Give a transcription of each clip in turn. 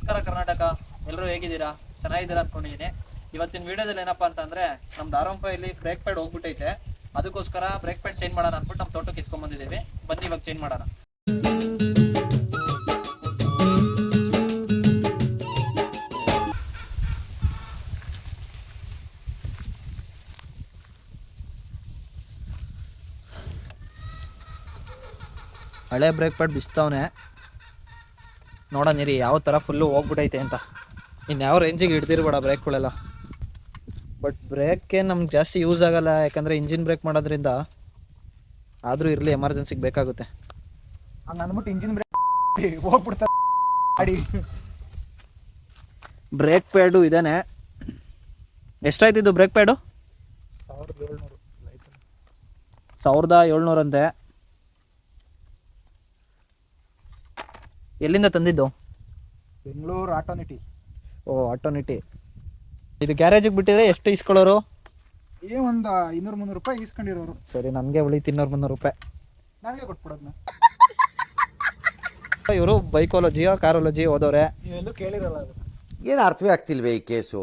ನಮಸ್ಕಾರ ಕರ್ನಾಟಕ, ಎಲ್ಲರೂ ಹೇಗಿದ್ದೀರಾ? ಚೆನ್ನಾಗಿದ್ದೀರಾ ಅನ್ಕೊಂಡಿದ್ದೀನಿ. ಇವತ್ತಿನ ವಿಡಿಯೋದಲ್ಲಿ ಏನಪ್ಪಾ ಅಂತಂದ್ರೆ ನಮ್ದು R15 ಬ್ರೇಕ್ ಪ್ಯಾಡ್ ಹೋಗ್ಬಿಟ್ಟೈತೆ. ಅದಕ್ಕೋಸ್ಕರ ಬ್ರೇಕ್ ಪ್ಯಾಡ್ ಚೇಂಜ್ ಮಾಡೋಣ ಅನ್ಬಿಟ್ಟು ನಮ್ಮ ತೋಟಕ್ಕೆ ಇಟ್ಕೊಂಡ್ ಬಂದಿದ್ದೀವಿ. ಬನ್ನಿ ಇವಾಗ ಚೇಂಜ್ ಮಾಡೋಣ. ಹಳೆ ಬ್ರೇಕ್ ಪ್ಯಾಡ್ ಬಿಸ್ತವನೆ, ನೋಡೋಣ ನೀರಿ ಯಾವ ಥರ ಫುಲ್ಲು ಹೋಗ್ಬಿಟ್ಟೈತೆ ಅಂತ. ಇನ್ಯಾವ ರೇಂಜಿಗೆ ಹಿಡ್ದಿರ್ಬೇಡ ಬ್ರೇಕ್ಗಳೆಲ್ಲ. ಬಟ್ ಬ್ರೇಕ್ ನಮ್ಗೆ ಜಾಸ್ತಿ ಯೂಸ್ ಆಗಲ್ಲ, ಯಾಕಂದರೆ ಇಂಜಿನ್ ಬ್ರೇಕ್ ಮಾಡೋದ್ರಿಂದ. ಆದರೂ ಇರಲಿ, ಎಮರ್ಜೆನ್ಸಿಗೆ ಬೇಕಾಗುತ್ತೆ. ಹಂಗೆ ಅಂದ್ಬಿಟ್ಟು ಇಂಜಿನ್ ಬ್ರೇಕ್ ಹೋಗ್ಬಿಡ್ತಾರೆ ಗಾಡಿ. ಬ್ರೇಕ್ ಪ್ಯಾಡು ಇದೇನೆ. ಎಷ್ಟಾಯ್ತಿದ್ದು ಬ್ರೇಕ್ ಪ್ಯಾಡು? 1700 ಅಂತೆ. ಎಲ್ಲಿಂದ ತಂದಿದ್ದು? ಬೆಂಗಳೂರು ಆಟೋನಿಟಿ. ಓ, ಆಟೋನಿಟಿ. ಇದು ಗ್ಯಾರೇಜಿಗೆ ಬಿಟ್ಟಿದ್ರೆ ಎಷ್ಟು ಇಸ್ಕೊಳ್ಳೋರು? ಒಂದು 200-300 ರೂಪಾಯಿ ಇಸ್ಕೊಂಡಿರೋರು. ಸರಿ, ನನಗೆ ಉಳಿತು 200-300 ರೂಪಾಯಿ. ನನಗೆ ಕೊಟ್ಬಿಡೋದ್ನ. ಇವರು ಬೈಕಾಲಜಿಯೋ ಕಾರಾಲಜಿ ಓದೋರೆ. ನೀವೆಲ್ಲೂ ಕೇಳಿರಲ್ಲ ಅದು. ಏನು ಅರ್ಥವೇ ಆಗ್ತಿಲ್ವೇ ಈ ಕೇಸು?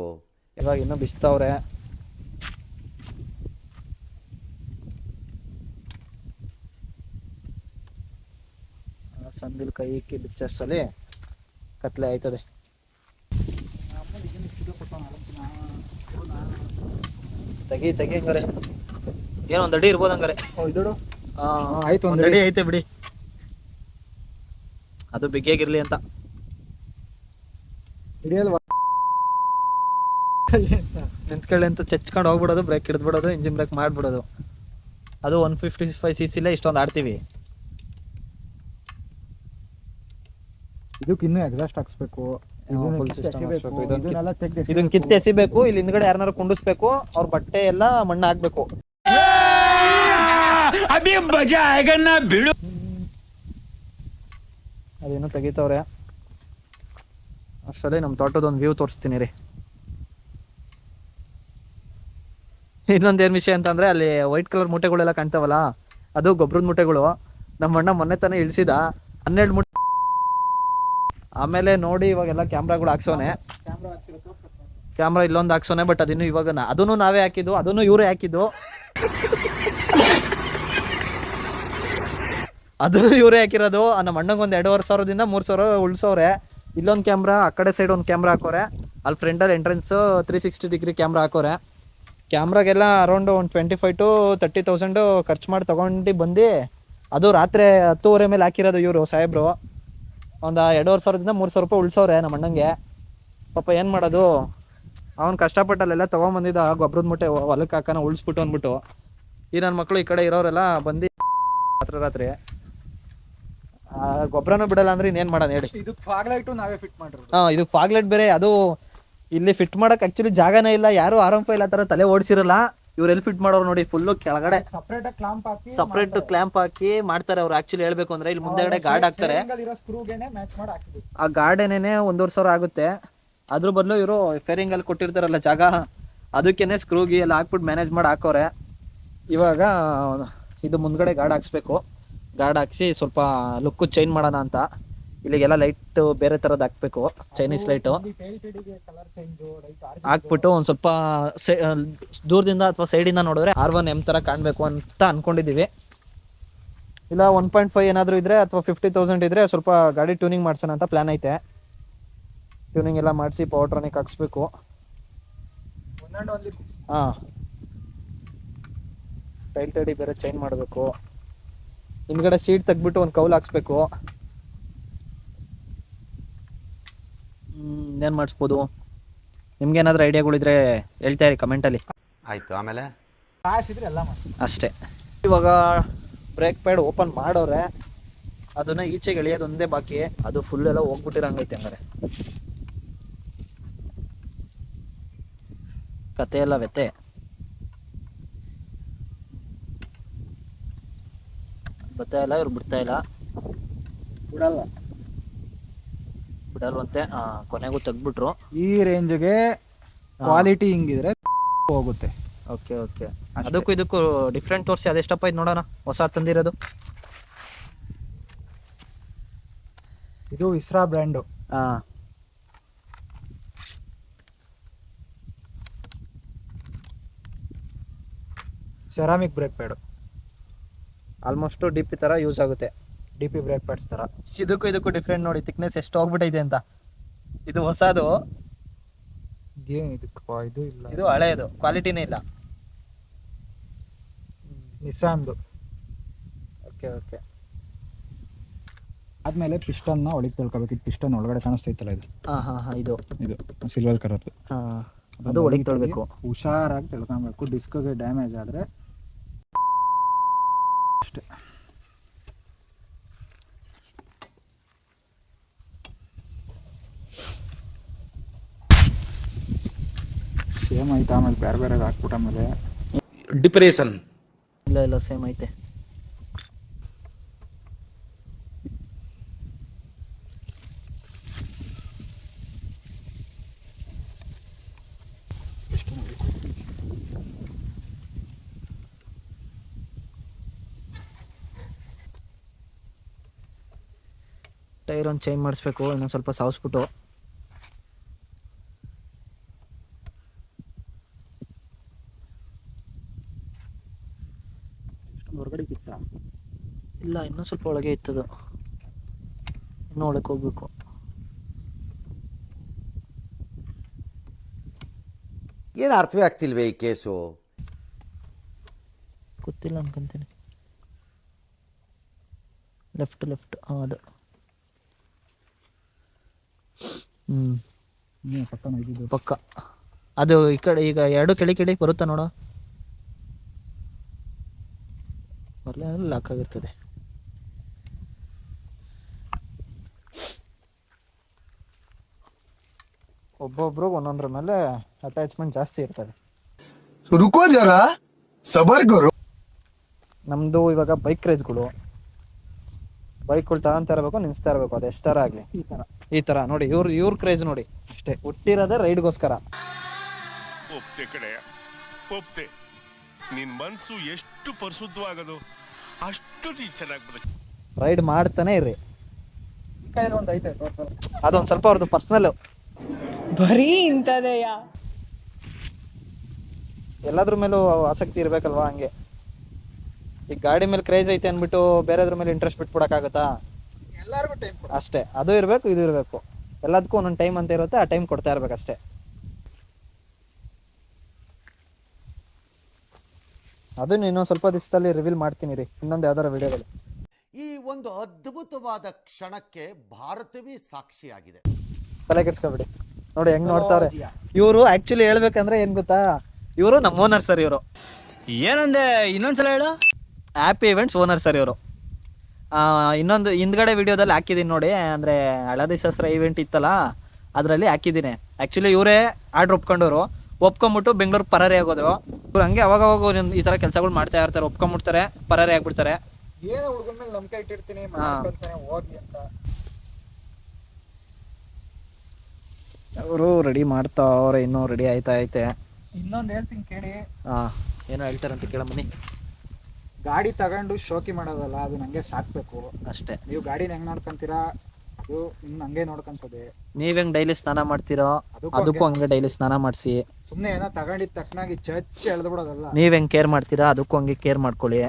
ಇವಾಗ ಇನ್ನೂ ಬಿಸ್ತವ್ರೆ. ಸಂದಿಲ್ ಕೈ ಇಕ್ಕಿ ಬಿಚ್ಚಷ್ಟಲ್ಲಿ ಕತ್ಲೆ ಆಯ್ತದೆ. ತೆಗಿ ಹಂಗಾರೆ. ಏನೋ ಒಂದು ಅಡಿ ಇರ್ಬೋದು ಹಂಗಾರೆ. ಆಯ್ತು, ಒಂದು ಅಡಿ ಐತೆ ಬಿಡಿ. ಅದು ಬಿಗಿಯಾಗಿರ್ಲಿ ಅಂತ. ಹಿಡಿಯಲ್ವಾ? ನಿಂತ್ಕೊಳ್ಳಿ ಅಂತ ಚೆಚ್ಕೊಂಡು ಹೋಗ್ಬಿಡೋದು, ಬ್ರೇಕ್ ಹಿಡಿದ್ಬಿಡೋದು, ಇಂಜಿನ್ ಬ್ರೇಕ್ ಮಾಡಿಬಿಡೋದು. ಅದು 155cc ಇಷ್ಟೊಂದು ಆಡ್ತೀವಿ. ಇದಕ್ಕೆ ಇನ್ನೂ ಎಕ್ಸಾಸ್ಟ್ ಹಾಕ್ಸ್ಬೇಕು. ಇದನ್ನ ಕಿತ್ತೆ ಎಸಿಬೇಕು. ಇಲ್ಲಿ ಹಿಂದ್ಗಡೆ ಯಾರನ್ನಾರು ಕುಂಡಿಸ್ಬೇಕು, ಅವ್ರ ಬಟ್ಟೆ ಎಲ್ಲ ಮಣ್ಣು ಹಾಕ್ಬೇಕು. ಅದೇನೋ ತೆಗಿತವ್ರೆ. ಅಷ್ಟರಲ್ಲಿ ನಮ್ಮ ತೋಟದ ಒಂದು ವ್ಯೂ ತೋರಿಸ್ತೀನಿ ರೀ. ಇನ್ನೊಂದೇನು ವಿಷಯ ಅಂತಂದ್ರೆ, ಅಲ್ಲಿ ವೈಟ್ ಕಲರ್ ಮೂಟೆಗಳೆಲ್ಲ ಕಾಣ್ತಾವಲ್ಲ, ಅದು ಗೊಬ್ಬರದ ಮೂಟೆಗಳು. ನಮ್ಮ ಅಣ್ಣ ಮೊನ್ನೆ ತಾನೇ ಇಳಿಸಿದ 12 ಮೂಟೆ. ಆಮೇಲೆ ನೋಡಿ ಇವಾಗೆಲ್ಲ ಕ್ಯಾಮ್ರಾಗಳು ಹಾಕ್ಸೋನೆ. ಕ್ಯಾಮ್ರಾ ಇಲ್ಲೊಂದು ಹಾಕ್ಸೋನೆ. ಬಟ್ ಅದಿನ್ನು ಇವಾಗ ಅದನ್ನು ನಾವೇ ಹಾಕಿದ್ದು, ಅದನ್ನು ಇವರೇ ಹಾಕಿದ್ದು. ಅದನ್ನು ಇವರೇ ಹಾಕಿರೋದು. ನಮ್ಮ ಅಣ್ಣಂಗೆ ಒಂದು 2500ದಿಂದ 3000 ಉಳಿಸೋರೆ. ಇಲ್ಲೊಂದು ಕ್ಯಾಮ್ರಾ, ಆ ಕಡೆ ಸೈಡ್ ಒಂದು ಕ್ಯಾಮ್ರಾ ಹಾಕೋರೆ. ಅಲ್ಲಿ ಫ್ರಂಟಲ್ಲಿ ಎಂಟ್ರೆನ್ಸ್ 360 ಡಿಗ್ರಿ ಕ್ಯಾಮ್ರಾ ಹಾಕೋರೆ. ಕ್ಯಾಮ್ರಾಗೆಲ್ಲ ಅರೌಂಡ್ ಒಂದು 25,000 to 30,000 ಖರ್ಚು ಮಾಡಿ ತೊಗೊಂಡು ಬಂದು, ಅದು ರಾತ್ರಿ 10:30 ಮೇಲೆ ಹಾಕಿರೋದು ಇವರು ಸಾಹೇಬ್ರು. ಒಂದು 2500ದಿಂದ 3000 ರೂಪಾಯಿ ಉಳಿಸೋರೆ ನಮ್ಮ ಅಣ್ಣಂಗೆ. ಪಾಪ ಏನು ಮಾಡೋದು, ಅವ್ನು ಕಷ್ಟಪಟ್ಟಲ್ಲೆಲ್ಲ ತೊಗೊಂಬಂದಿದ್ದ ಗೊಬ್ಬರದ ಮೂಟೆ ಹೊಲಕ್ಕೆ ಹಾಕೋಣ ಉಳಿಸ್ಬಿಟ್ಟು ಅಂದ್ಬಿಟ್ಟು. ಈ ನನ್ನ ಮಕ್ಕಳು ಈ ಕಡೆ ಇರೋರೆಲ್ಲ ಬಂದು ರಾತ್ರಿ ಗೊಬ್ಬರನೂ ಬಿಡಲ್ಲ ಅಂದ್ರೆ ಇನ್ನೇನು ಮಾಡೋಣ ಹೇಳಿ. ಇದಕ್ಕೆ ಫಾಗ್ಲೈಟು ನಾವೇ ಫಿಟ್ ಮಾಡಿರೋದು. ಇದಕ್ಕೆ ಫಾಗ್ಲೈಟ್ ಬೇರೆ. ಅದು ಇಲ್ಲಿ ಫಿಟ್ ಮಾಡಕ್ಕೆ ಆ್ಯಕ್ಚುಲಿ ಜಾಗನೇ ಇಲ್ಲ. ಯಾರು R15 ಆ ಥರ ತಲೆ ಓಡಿಸಿರಲ್ಲ. ಇವ್ರು ಎಲ್ಲಿ ಫಿಟ್ ಮಾಡೋರು ನೋಡಿ, ಫುಲ್ಲು ಕೆಳಗಡೆ ಸಪ್ರೇಟ್ ಕ್ಲಾಂಪ್ ಹಾಕಿ ಮಾಡ್ತಾರೆ ಅವ್ರು. ಆಕ್ಚುಲಿ ಹೇಳ್ಬೇಕು ಅಂದ್ರೆ ಇಲ್ಲಿ ಮುಂದೆಗಡೆ ಗಾರ್ಡ್ ಹಾಕ್ತಾರೆ. ಆ ಗಾರ್ಡ್ ಏನೇನೆ 1,500 ಆಗುತ್ತೆ. ಅದ್ರ ಬದಲು ಇವರು ಫೇರಿಂಗ್ ಅಲ್ಲಿ ಕೊಟ್ಟಿರ್ತಾರಲ್ಲ ಜಾಗ, ಅದಕ್ಕೇನೆ ಸ್ಕ್ರೂಗಿ ಎಲ್ಲ ಹಾಕ್ಬಿಟ್ಟು ಮ್ಯಾನೇಜ್ ಮಾಡಿ ಹಾಕೋರೆ. ಇವಾಗ ಇದು ಮುಂದ್ಗಡೆ ಗಾರ್ಡ್ ಹಾಕ್ಸ್ಬೇಕು. ಗಾರ್ಡ್ ಹಾಕ್ಸಿ ಸ್ವಲ್ಪ ಲುಕ್ಕು ಚೇಂಜ್ ಮಾಡೋಣ ಅಂತ. ಇಲ್ಲಿಗೆಲ್ಲ ಲೈಟ್ ಬೇರೆ ಥರದ್ದು ಹಾಕ್ಬೇಕು, ಚೈನೀಸ್ ಲೈಟು ಹಾಕ್ಬಿಟ್ಟು ಒಂದು ಸ್ವಲ್ಪ ದೂರದಿಂದ ಅಥವಾ ಸೈಡಿಂದ ನೋಡಿದ್ರೆ R1M ಥರ ಕಾಣಬೇಕು ಅಂತ ಅಂದ್ಕೊಂಡಿದ್ದೀವಿ. ಇಲ್ಲ 1.5 ಏನಾದರೂ ಇದ್ದರೆ ಅಥವಾ 50,000 ಇದ್ದರೆ ಸ್ವಲ್ಪ ಗಾಡಿ ಟ್ಯೂನಿಂಗ್ ಮಾಡ್ಸೋಣ ಅಂತ ಪ್ಲ್ಯಾನ್ ಐತೆ. ಟ್ಯೂನಿಂಗ್ ಎಲ್ಲ ಮಾಡಿಸಿ ಪವರ್ ಟ್ರಾನಿಕ್ ಹಾಕ್ಸ್ಬೇಕು. ಹಾಂ, ಟೈಲ್ ಟೈಡಿ ಬೇರೆ ಚೇಂಜ್ ಮಾಡಬೇಕು. ಹಿಂದ್ಗಡೆ ಸೀಟ್ ತೆಗ್ಬಿಟ್ಟು ಒಂದು ಕೌಲ್ ಹಾಕ್ಸ್ಬೇಕು. ಏನು ಮಾಡಿಸ್ಬೋದು? ನಿಮ್ಗೇನಾದ್ರೂ ಐಡಿಯಾಗಳಿದ್ರೆ ಹೇಳ್ತಾ ಇರಿ ಕಮೆಂಟಲ್ಲಿ. ಆಯಿತು, ಆಮೇಲೆ ಎಲ್ಲ ಅಷ್ಟೇ. ಇವಾಗ ಬ್ರೇಕ್ ಪ್ಯಾಡ್ ಓಪನ್ ಮಾಡೋರೆ, ಅದನ್ನು ಈಚೆಗೆ ಎಳೆಯೋದು ಒಂದೇ ಬಾಕಿ. ಅದು ಫುಲ್ ಎಲ್ಲ ಹೋಗ್ಬಿಟ್ಟಿರಂಗೈತೆ. ಹಂಗಾರೆ ಕತೆ ಎಲ್ಲ ವ್ಯತೆ. ಬರ್ತಾ ಇಲ್ಲ, ಇವ್ರು ಬಿಡ್ತಾ ಇಲ್ಲ, ಬಿಡಲ್ವಂತೆ. ಕೊನೆಗೂ ತೆಗ್ಬಿಟ್ರು. ಈ ರೇಂಜ್ಗೆ ಕ್ವಾಲಿಟಿ ಹಿಂಗಿದ್ರೆ ಹೋಗುತ್ತೆ. Okay okay. ಅದಕ್ಕೂ ಇದಕ್ಕೂ ಡಿಫ್ರೆಂಟ್ ತೋರಿಸಿ. ಅದೆಷ್ಟಪ್ಪ ಇದು ನೋಡೋಣ, ಹೊಸ ತಂದಿರೋದು. ಇದು ಇಸ್ರಾ ಬ್ರ್ಯಾಂಡು. ಹಾಂ, ceramic brake pad, almost D P ಥರ ಯೂಸ್ ಆಗುತ್ತೆ. DP ಬ್ರೇಕ್ ಪ್ಯಾಡ್ಸ್ ಥರ. ಇದಕ್ಕೂ ಡಿಫ್ರೆಂಟ್ ನೋಡಿ, ಥಿಕ್ನೆಸ್ ಎಷ್ಟು ಹೋಗ್ಬಿಟ್ಟೈತೆ ಅಂತ. ಇದು ಹೊಸದು, ಇದೇನು ಇದಕ್ಕೆ ಇದು ಇಲ್ಲ, ಇದು ಹಳೆಯದು, ಕ್ವಾಲಿಟಿನೇ ಇಲ್ಲ. ನಿಸಾನ್ದು. Okay okay. ಆದಮೇಲೆ ಪಿಸ್ಟನ್ನ ಒಳಗೆ ತೊಳ್ಕೊಬೇಕು. ಇದು ಪಿಸ್ಟನ್ ಒಳಗಡೆ ಕಾಣಿಸ್ತೈತಲ್ಲ, ಇದು ಹಾಂ ಇದು ಸಿಲ್ವರ್ ಕಲರ್ದು. ಹಾಂ, ಅದು ಒಳಗೆ ತೊಳ್ಬೇಕು. ಹುಷಾರಾಗಿ ತಿಳ್ಕೊಬೇಕು. ಡಿಸ್ಕ್ಗೆ ಡ್ಯಾಮೇಜ್ ಆದರೆ ಅಷ್ಟೇ. ಸೇಮ್ ಆಯ್ತು. ಆಮೇಲೆ ಬೇರೆ ಬೇರೆ ಹಾಕ್ಬಿಟ್ಟು ಆಮೇಲೆ ಡಿಪ್ರೆಷನ್. ಇಲ್ಲ ಸೇಮ್ ಐತೆ. ಟೈರ್ ಒಂದು ಚೇಂಜ್ ಮಾಡಿಸ್ಬೇಕು, ಇನ್ನೊಂದು ಸ್ವಲ್ಪ ಸಾವಿಸ್ಬಿಟ್ಟು. ಹೊರಗಡೆ ಕಿತ್ತ ಇಲ್ಲ, ಇನ್ನೂ ಸ್ವಲ್ಪ ಒಳಗೆ ಇತ್ತದು, ಇನ್ನೂ ಒಳಗೆ ಹೋಗ್ಬೇಕು. ಏನು ಅರ್ಥವೇ ಆಗ್ತಿಲ್ವೇ ಈ ಕೇಸು? ಗೊತ್ತಿಲ್ಲ ಅನ್ಕೊಂತೀನಿ. ಲೆಫ್ಟ್ ಅದು. ಪಕ್ಕನ ಇದ್ದಿದ್ದು ಪಕ್ಕ ಅದು ಈ ಕಡೆ. ಈಗ ಎರಡು ಕೆಳಗೆ ಬರುತ್ತಾ ನೋಡು, ಬರಲೇ ಲಾಕ್ ಆಗಿರ್ತದೆ. ಒಬ್ಬೊಬ್ರಿಗೆ ಒಂದೊಂದ್ರ ಮೇಲೆ ಅಟ್ಯಾಚ್ಮೆಂಟ್ ಜಾಸ್ತಿ ಇರ್ತದೆ. रुको जरा सबर करो. ನಮ್ಮದು ಇವಾಗ ಬೈಕ್ ರೇಸ್ಗಳು, ಬೈಕ್ಗಳು ತಗೊಂತಾ ಇರಬೇಕು, ನಿಲ್ಲಿಸ್ತಾ ಇರಬೇಕು, ಅದು ಎಷ್ಟಾರ ಆಗಲಿ. ಈ ಥರ ನೋಡಿ, ಇವ್ರ ಕ್ರೇಜ್ ನೋಡಿ ಅಷ್ಟೇ. ಹುಟ್ಟಿರೋದೇ ರೈಡ್ಗೋಸ್ಕರ. ಒಪ್ತೆ ಕಡೆಯ ಒಪ್ತೆ. ನಿನ್ ಮನ್ಸು ಎಷ್ಟು ಪರಿಶುದ್ಧವಾಗದು ಅಷ್ಟು ನೀ ಚೆನ್ನಾಗಿ ಬರುತ್ತೆ. ರೈಡ್ ಮಾಡ್ತಾನೆ ಇರ್ರಿ. ಒಂದು ಐತೆ ಅದೊಂದು ಸ್ವಲ್ಪ ಅವ್ರದ್ದು ಪರ್ಸ್ನಲ್. ಬರೀ ಇಂಥದೆಯ ಎಲ್ಲದ್ರ ಮೇಲೂ ಆಸಕ್ತಿ ಇರ್ಬೇಕಲ್ವಾ, ಹಂಗೆ. ಈಗ ಗಾಡಿ ಮೇಲೆ ಕ್ರೇಜ್ ಐತೆ ಅಂದ್ಬಿಟ್ಟು ಬೇರೆದ್ರ ಮೇಲೆ ಇಂಟ್ರೆಸ್ಟ್ ಬಿಟ್ಬಿಡಕ್ಕಾಗತ್ತಾ? ಎಲ್ಲರಿಗೂ ಟೈಮ್ ಅಷ್ಟೇ. ಅದು ಇರಬೇಕು, ಇದು ಇರಬೇಕು, ಎಲ್ಲದಕ್ಕೂ ಒಂದೊಂದು ಟೈಮ್ ಅಂತ ಇರುತ್ತೆ. ಆ ಟೈಮ್ ಕೊಡ್ತಾ ಇರ್ಬೇಕಷ್ಟೇ. ಅದನ್ನ ಇನ್ನೊಂದು ಸ್ವಲ್ಪ ದಿವಸದಲ್ಲಿ ರಿವೀಲ್ ಮಾಡ್ತೀನಿ ರೀ, ಇನ್ನೊಂದು ಯಾವ್ದಾರ ವಿಡಿಯೋದಲ್ಲಿ. ಈ ಒಂದು ಅದ್ಭುತವಾದ ಕ್ಷಣಕ್ಕೆ ಭಾರತವೇ ಸಾಕ್ಷಿಯಾಗಿದೆ. ತಲೆ ಕೆಡ್ಸ್ಕೊಬಿಡಿ. ನೋಡಿ ಹೆಂಗ್ ನೋಡ್ತಾರೆ ಇವರು. ಆಕ್ಚುಲಿ ಹೇಳ್ಬೇಕಂದ್ರೆ ಏನ್ ಗೊತ್ತಾ, ಇವರು ನಮ್ಮ ಓನರ್ ಸರ್. ಇವರು ಏನಂದೆ, ಇನ್ನೊಂದ್ಸಲ ಹೇಳು. ಹ್ಯಾಪಿ ಇವೆಂಟ್ಸ್ ಓನರ್ ಸರ್ ಇವರು. ಇನ್ನೊಂದು ಹಿಂದ್ಗಡೆ ವಿಡಿಯೋದಲ್ಲಿ ಹಾಕಿದ್ದೀನಿ ನೋಡಿ, ಅಂದರೆ ಹಳದಿ ಸಸ್ರ ಇವೆಂಟ್ ಇತ್ತಲ್ಲ, ಅದರಲ್ಲಿ ಹಾಕಿದ್ದೀನಿ. ಆ್ಯಕ್ಚುಲಿ ಇವರೇ ಆರ್ಡ್ರ್ ಒಪ್ಕೊಂಬಿಟ್ಟು ಬೆಂಗಳೂರು ಪರಾರಿ ಆಗೋದು. ಇವ್ರು ಹಂಗೆ ಅವಾಗ ಈ ಥರ ಕೆಲಸಗಳು ಮಾಡ್ತಾ ಇರ್ತಾರೆ. ಒಪ್ಕೊಂಬಿಡ್ತಾರೆ, ಪರಾರಿ ಆಗ್ಬಿಡ್ತಾರೆ. ಏನೋ ಹುಡುಗನ ಮೇಲೆ ನಂಬಿಕೆ ಇಟ್ಟಿರ್ತೀನಿ, ಹೋಗಿ ಅಂತ. ಅವರು ರೆಡಿ ಮಾಡ್ತಾವ್ರೆ, ಇನ್ನೂ ರೆಡಿ ಐತೆ. ಇನ್ನೊಂದು ಹೇಳ್ತೀನಿ ಕೇಳಿ. ಏನೋ ಹೇಳ್ತಾರಂತ ಕೇಳಮ್ಮನಿ. ಗಾಡಿ ತಗೊಂಡು ಶೋಕಿ ಮಾಡೋದಲ್ಲ, ಅದು ನಂಗೆ ಸಾಕ್ಬೇಕು ಅಷ್ಟೇ. ನೀವು ಗಾಡಿನ ಹೆಂಗ್ ನೋಡ್ಕೊಂತೀರಾ, ಅದು ಹಂಗೆ ನೋಡ್ಕೊಂತದೆ. ನೀವ್ ಹೆಂಗ್ ಡೈಲಿ ಸ್ನಾನ ಮಾಡ್ತೀರೋ ಅದಕ್ಕೂ ಹಂಗೆ ಡೈಲಿ ಸ್ನಾನ ಮಾಡಿಸಿ. ಸುಮ್ಮನೆ ಏನೋ ತಗೊಂಡಿದ್ ತಕ್ಷನಾಗಿ ಚಚ್ಚಿ ಎಳ್ದು ಬಿಡೋದಲ್ಲ. ನೀವ್ ಹೆಂಗ್ ಕೇರ್ ಮಾಡ್ತೀರಾ ಅದಕ್ಕೂ ಹಂಗೆ ಕೇರ್ ಮಾಡ್ಕೊಳ್ಳಿ.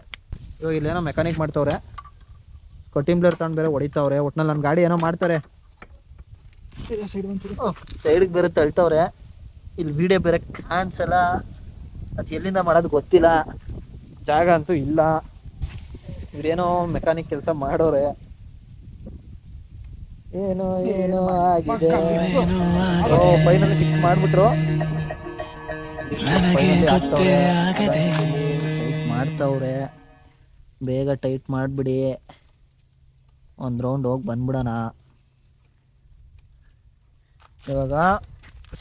ಇವಾಗ ಇಲ್ಲೇನೋ ಮೆಕ್ಯಾನಿಕ್ ಮಾಡ್ತವ್ರೆ, ಸ್ಕೊಟಿಂಬ್ಲರ್ ತಗೊಂಡು ಬೇರೆ ಹೊಡಿತಾವ್ರೆ. ಒಟ್ನಲ್ಲಿ ನನ್ನ ಗಾಡಿ ಏನೋ ಮಾಡ್ತಾರೆ, ಸೈಡ್ಗೆ ಬೇರೆ ತಳ್ತವ್ರೆ. ಇಲ್ಲಿ ವಿಡಿಯೋ ಬೇರೆ ಕಾಣಿಸಲ್ಲ, ಅದು ಎಲ್ಲಿಂದ ಮಾಡೋದು ಗೊತ್ತಿಲ್ಲ, ಜಾಗ ಅಂತೂ ಇಲ್ಲ. ಇವ್ರೇನೋ ಮೆಕ್ಯಾನಿಕ್ ಕೆಲಸ ಮಾಡೋರೆ. ಏನೋ ಆಗಿದೆ. ಫೈನಲಿ ಫಿಕ್ಸ್ ಮಾಡ್ಬಿಟ್ರು, ಟೈಟ್ ಮಾಡ್ತವ್ರೆ. ಬೇಗ ಟೈಟ್ ಮಾಡಿಬಿಡಿ, ಒಂದು ರೌಂಡ್ ಹೋಗಿ ಬಂದ್ಬಿಡೋಣ. ಇವಾಗ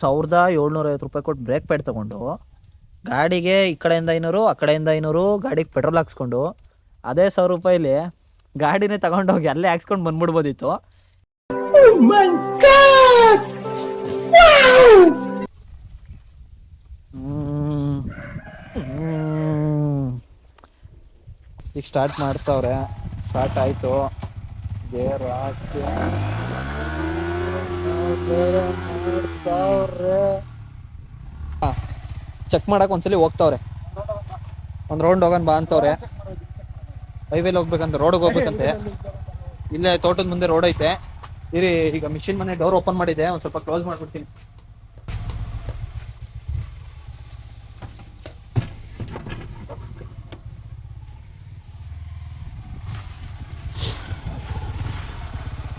1750 ರೂಪಾಯಿ ಕೊಟ್ಟು ಬ್ರೇಕ್ ಪ್ಯಾಡ್ ತೊಗೊಂಡು ಗಾಡಿಗೆ ಈ ಕಡೆಯಿಂದ 500 ಆ ಕಡೆಯಿಂದ 500 ಗಾಡಿಗೆ ಪೆಟ್ರೋಲ್ ಹಾಕ್ಸ್ಕೊಂಡು ಅದೇ 1000 ರೂಪಾಯಿಲಿ ಗಾಡಿನೇ ತಗೊಂಡೋಗಿ ಅಲ್ಲೇ ಹಾಕ್ಸ್ಕೊಂಡು ಬಂದ್ಬಿಡ್ಬೋದಿತ್ತು. ಈಗ ಸ್ಟಾರ್ಟ್ ಮಾಡ್ತಾವ್ರೆ. ಸ್ಟಾರ್ಟ್ ಆಯಿತು. ಗೇರ್ ಹಾಕಿ ಚೆಕ್ ಮಾಡಕ್ಕೆ ಒಂದ್ಸಲಿ ಹೋಗ್ತಾವ್ರೆ. ಒಂದು ರೌಂಡ್ ಹೋಗೋಣ ಬಾ ಅಂತವ್ರೆ. ಹೈವೇಲಿ ಹೋಗ್ಬೇಕಂತ, ರೋಡಿಗೆ ಹೋಗ್ಬೇಕಂತೆ. ಇಲ್ಲೇ ತೋಟದ ಮುಂದೆ ರೋಡ್ ಐತೆ. ಇರಿ, ಈಗ ಮಿಷಿನ್ ಮನೆ ಡೋರ್ ಓಪನ್ ಮಾಡಿದೆ, ಒಂದು ಸ್ವಲ್ಪ ಕ್ಲೋಸ್ ಮಾಡ್ಬಿಡ್ತೀನಿ.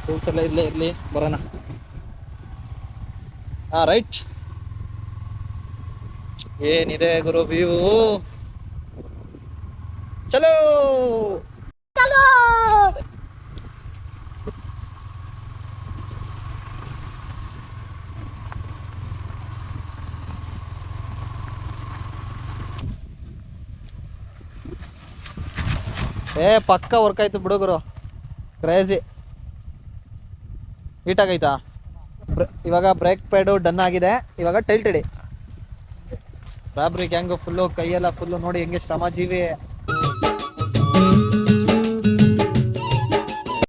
ಟೂಲ್ಸ್ ಎಲ್ಲ ಇಲ್ಲೇ ಇರಲಿ, ಬರೋಣ. ರೈಟ್. ಏನಿದೆ ಗುರು ವ್ಯೂ, ಚಲೋ. ಪಕ್ಕ ವರ್ಕ್ ಆಯ್ತು ಬಿಡು ಗುರು, ಕ್ರೇಜಿ. ಹೀಟಾಗೈತಾ? ಇವಾಗ ಬ್ರೇಕ್ ಪ್ಯಾಡು ಡನ್ ಆಗಿದೆ. ಇವಾಗ ಟೈಲ್ಟ್ ಇಡಿ. ಫ್ಯಾಬ್ರಿಕ್ ಹೆಂಗು ಫುಲ್ಲು, ಕೈಯೆಲ್ಲ ಫುಲ್ಲು ನೋಡಿ ಹೆಂಗೆ ಶ್ರಮಜೀವಿ.